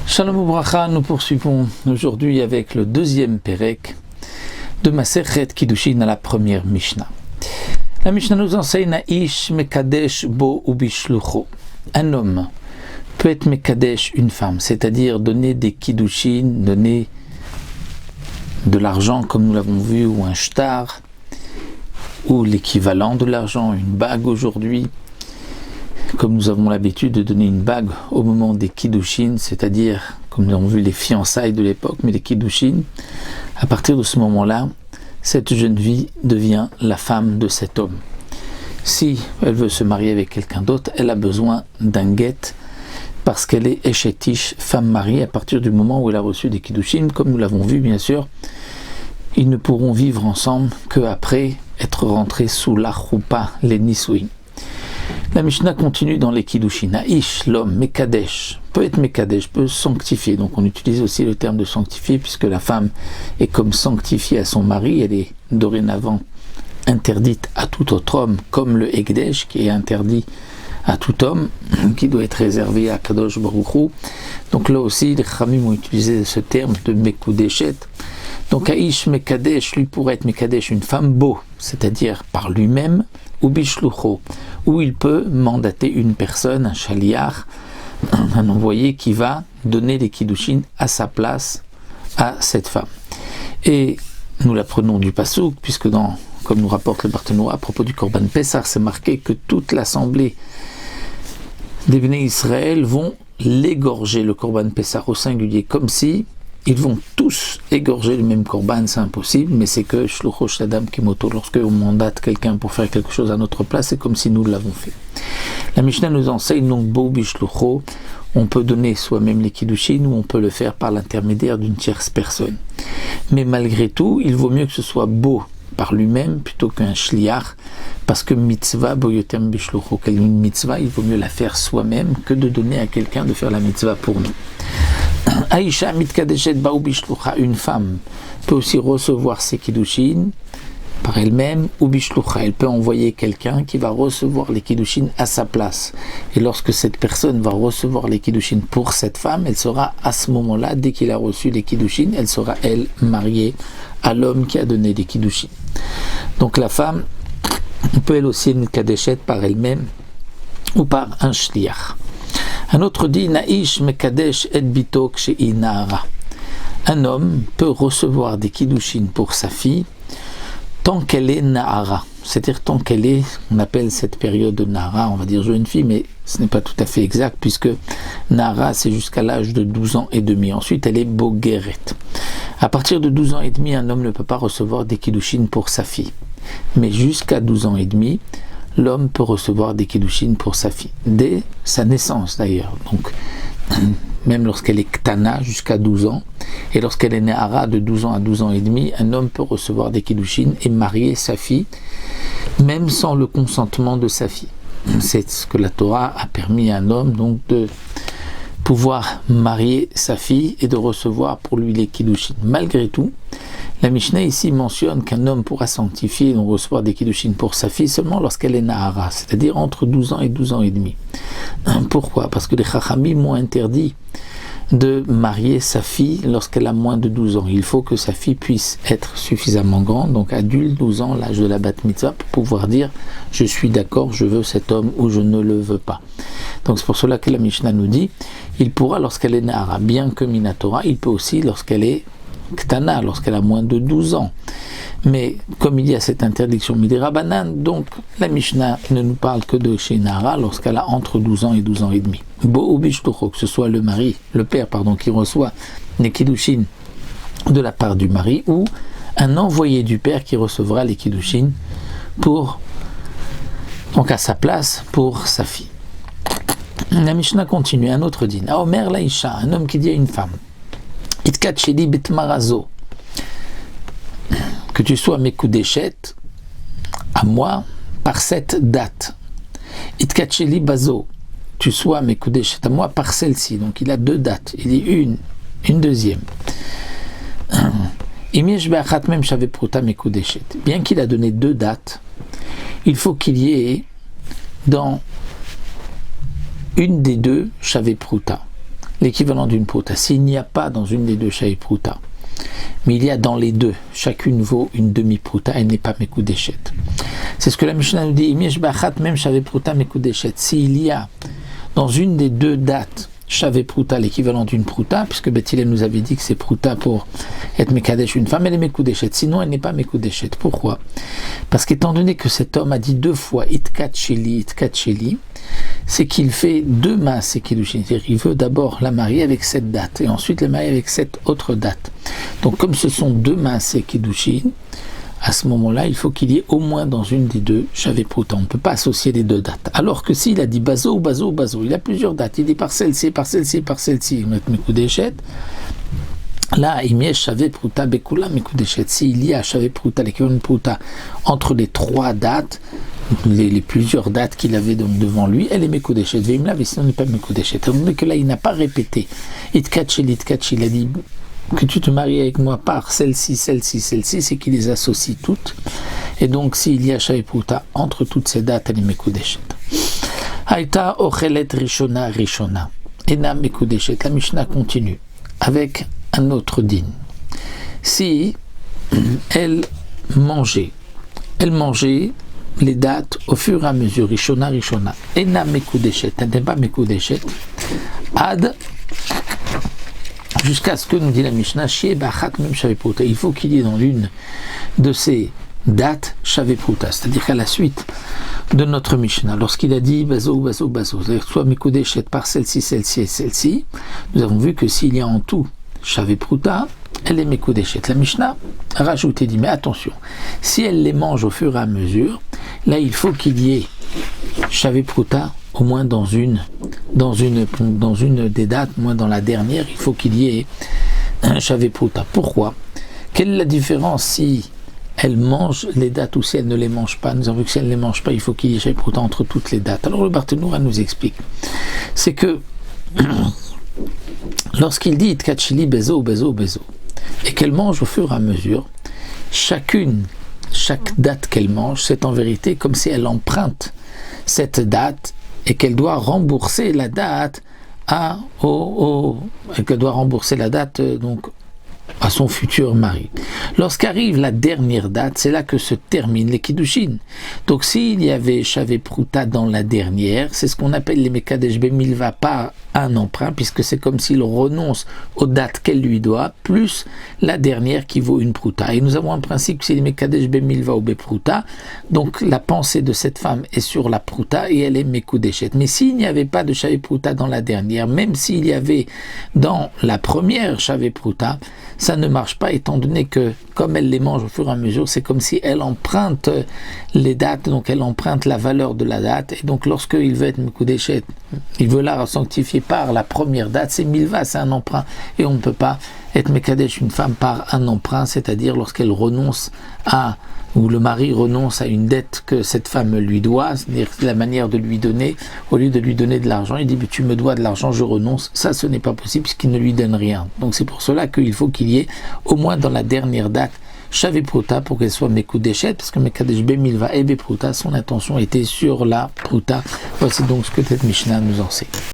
Shalom Ubracha, nous poursuivons aujourd'hui avec le deuxième Perek de Masechet Kiddushin à la première Mishnah. La Mishnah nous enseigne Na'ish Mekadesh Bo Ubishlucho. Un homme peut être Mekadesh une femme, c'est-à-dire donner des Kiddushin, donner de l'argent comme nous l'avons vu, ou un shtar, ou l'équivalent de l'argent, une bague aujourd'hui, comme nous avons l'habitude de donner une bague au moment des Kiddushin, c'est-à-dire, comme nous avons vu les fiançailles de l'époque, mais les Kiddushin, à partir de ce moment-là, cette jeune fille devient la femme de cet homme. Si elle veut se marier avec quelqu'un d'autre, elle a besoin d'un guet, parce qu'elle est Eshetish, femme mariée, à partir du moment où elle a reçu des Kiddushin, comme nous l'avons vu bien sûr, ils ne pourront vivre ensemble qu'après être rentrés sous la choupa, les Nisouim. La Mishnah continue dans les Kiddushin. Na'ish, l'homme, Mekadesh, peut être Mekadesh, peut sanctifier. Donc on utilise aussi le terme de sanctifier, puisque la femme est comme sanctifiée à son mari, elle est dorénavant interdite à tout autre homme, comme le Ekdesh, qui est interdit à tout homme, qui doit être réservé à Kadosh Baruch Hu. Donc là aussi, les Khamim ont utilisé ce terme de Mekudeshet. Donc Aïsh Mekadesh, lui pourrait être Mekadesh, une femme beau, c'est-à-dire par lui-même, ou Bishlucho, où il peut mandater une personne, un shaliach, un envoyé qui va donner les Kiddushin à sa place à cette femme. Et nous l'apprenons du Passouk, puisque comme nous rapporte le Barthénois à propos du Korban Pessah, c'est marqué que toute l'assemblée des Bnei Israël vont l'égorger, le Korban Pessah au singulier, comme si ils vont tous égorger le même korban, c'est impossible, mais c'est que Shlucho Shadam Kimoto, lorsque on mandate quelqu'un pour faire quelque chose à notre place, c'est comme si nous l'avons fait. La Mishnah nous enseigne donc Bo Bishlucho, on peut donner soi-même les Kiddushin ou on peut le faire par l'intermédiaire d'une tierce personne. Mais malgré tout, il vaut mieux que ce soit beau par lui-même plutôt qu'un shliach, parce que mitzvah boyotem bishlucho, une mitzvah, il vaut mieux la faire soi-même que de donner à quelqu'un de faire la mitzvah pour nous. Aïcha mitkadeshet baou bishlucha, une femme peut aussi recevoir ses kiddushin par elle-même, ou bishlucha, elle peut envoyer quelqu'un qui va recevoir les kiddushin à sa place. Et lorsque cette personne va recevoir les kiddushin pour cette femme, elle sera à ce moment-là, dès qu'il a reçu les kiddushin, elle sera elle mariée à l'homme qui a donné les kiddushin. Donc la femme peut elle aussi mitkadeshet par elle-même ou par un shliach. Un autre dit Na'ish Mekadesh et Bito Kshe'i Nahara. Un homme peut recevoir des kiddushin pour sa fille tant qu'elle est Nahara, c'est-à-dire tant qu'elle est, on appelle cette période de Nahara, on va dire jeune fille, mais ce n'est pas tout à fait exact, puisque Nahara c'est jusqu'à l'âge de 12 ans et demi. Ensuite elle est Bogeret. À partir de 12 ans et demi, un homme ne peut pas recevoir des kiddushin pour sa fille. Mais jusqu'à 12 ans et demi, l'homme peut recevoir des kiddushin pour sa fille, dès sa naissance d'ailleurs. Donc, même lorsqu'elle est ktana jusqu'à 12 ans, et lorsqu'elle est nehara de 12 ans à 12 ans et demi, un homme peut recevoir des kiddushin et marier sa fille, même sans le consentement de sa fille. C'est ce que la Torah a permis à un homme, donc de pouvoir marier sa fille et de recevoir pour lui les kiddushin. Malgré tout, la Mishnah ici mentionne qu'un homme pourra sanctifier et donc recevoir des kiddushin pour sa fille seulement lorsqu'elle est nahara, c'est-à-dire entre 12 ans et 12 ans et demi. Pourquoi ? Parce que les chachamim m'ont interdit de marier sa fille lorsqu'elle a moins de 12 ans. Il faut que sa fille puisse être suffisamment grande, donc adulte, 12 ans, l'âge de la bat mitzvah, pour pouvoir dire « je suis d'accord, je veux cet homme » ou « je ne le veux pas ». Donc c'est pour cela que la Mishnah nous dit il pourra lorsqu'elle est nahara, bien que minatora, il peut aussi lorsqu'elle est ktana, lorsqu'elle a moins de 12 ans. Mais comme il y a cette interdiction midirabanan, donc la Mishnah ne nous parle que de chez Nahara lorsqu'elle a entre 12 ans et 12 ans et demi. Bo ou bishlucho, que ce soit le père qui reçoit les kiddushin de la part du mari, ou un envoyé du père qui recevra les kiddushin donc à sa place pour sa fille. La Mishnah continue, un autre dit Omer laïcha, un homme qui dit à une femme Itkat sheli bitmarazo, que tu sois mekudeshet à moi par cette date. Itkat sheli bazo, tu sois mekudeshet à moi par celle-ci. Donc il a deux dates, il dit une deuxième. Bien qu'il a donné deux dates, il faut qu'il y ait dans une des deux Shavé Pruta, l'équivalent d'une Pruta. S'il n'y a pas dans une des deux Shavé Pruta, mais il y a dans les deux, chacune vaut une demi-Pruta, elle n'est pas Mekudeshet. C'est ce que la Mishnah nous dit, même Shavé Pruta Mekudeshet. S'il y a dans une des deux dates Shavé Pruta, l'équivalent d'une Pruta, puisque Beth Hillel nous avait dit que c'est Pruta pour être Mekadesh une femme, elle est Mekudeshet, sinon elle n'est pas Mekudeshet. Pourquoi? Parce qu'étant donné que cet homme a dit deux fois Itkat Sheli, c'est qu'il fait deux Maaseh Kiddushin, c'est-à-dire qu'il veut d'abord la marier avec cette date, et ensuite la marier avec cette autre date. Donc comme ce sont deux Maaseh Kiddushin, à ce moment-là, il faut qu'il y ait au moins dans une des deux Shavé Pruta. On ne peut pas associer les deux dates. Alors que s'il a dit Bazo, il a plusieurs dates. Il dit par celle-ci, il met Mekudeshet. Là, il y a Shavé Pruta Bekula Mekudeshet. S'il y a Shavé Pruta, l'équivalent de Pruta, entre les trois dates, les plusieurs dates qu'il avait donc devant lui, elle est Mekudeshet. Veimla, mais sinon, elle n'est pas Mekudeshet. Donc là, il n'a pas répété Itkatchel, il a dit que tu te maries avec moi par celle-ci, c'est qu'il les associe toutes. Et donc, s'il y a Shavé Pruta entre toutes ces dates, elle est Mekudeshet. Haïta ochelet rishona. Ena Mekudeshet. La Mishnah continue avec un autre din. Si elle mangeait les dates au fur et à mesure, rishona. Ena Mekudeshet. Elle n'est pas Mekudeshet. Ad jusqu'à ce que nous dit la Mishnah, il faut qu'il y ait dans l'une de ces dates Shavé Pruta, c'est-à-dire qu'à la suite de notre Mishnah, lorsqu'il a dit Bazo, c'est-à-dire soit Mekudeshet par celle-ci et celle-ci, nous avons vu que s'il y a en tout Shavé Pruta, elle est Mekudeshet. La Mishnah a rajouté, dit mais attention, si elle les mange au fur et à mesure, là il faut qu'il y ait Shavé Pruta au moins dans une des dates, moins dans la dernière, il faut qu'il y ait un Shavé Pruta. Pourquoi? Quelle est la différence si elle mange les dates ou si elle ne les mange pas? Nous avons vu que si elle ne les mange pas, il faut qu'il y ait Shavé Pruta entre toutes les dates. Alors le Barthénoura nous explique, c'est que lorsqu'il dit Itkatchili Bezo, et qu'elle mange au fur et à mesure, chaque date qu'elle mange, c'est en vérité comme si elle emprunte cette date et qu'elle doit rembourser la date donc à son futur mari. Lorsqu'arrive la dernière date, c'est là que se terminent les Kiddushin. Donc s'il y avait Shavé Pruta dans la dernière, c'est ce qu'on appelle les Mekadesh Bemilva par un emprunt, puisque c'est comme s'il renonce aux dates qu'elle lui doit, plus la dernière qui vaut une Pruta. Et nous avons un principe que c'est les Mekadesh Bemilva ou Bepruta, donc la pensée de cette femme est sur la Pruta et elle est Mekudeshet. Mais s'il n'y avait pas de Shavé Pruta dans la dernière, même s'il y avait dans la première Shavé Pruta, ça ne marche pas, étant donné que comme elle les mange au fur et à mesure, c'est comme si elle emprunte les dates, donc elle emprunte la valeur de la date, et donc lorsqu'il veut être Mekudeshet, il veut la sanctifier par la première date, c'est Milva, c'est un emprunt, et on ne peut pas être Mekadesh une femme par un emprunt, c'est-à-dire lorsqu'elle renonce ou le mari renonce à une dette que cette femme lui doit, c'est-à-dire la manière de lui donner, au lieu de lui donner de l'argent, il dit tu me dois de l'argent, je renonce. Ça, ce n'est pas possible puisqu'il ne lui donne rien. Donc c'est pour cela qu'il faut qu'il y ait au moins dans la dernière date Shavé Pruta pour qu'elle soit Mekudeshet, parce que Mekadesh Bemilva et Bepruta, son intention était sur la Pruta. Voici donc ce que cette Mishnah nous enseigne.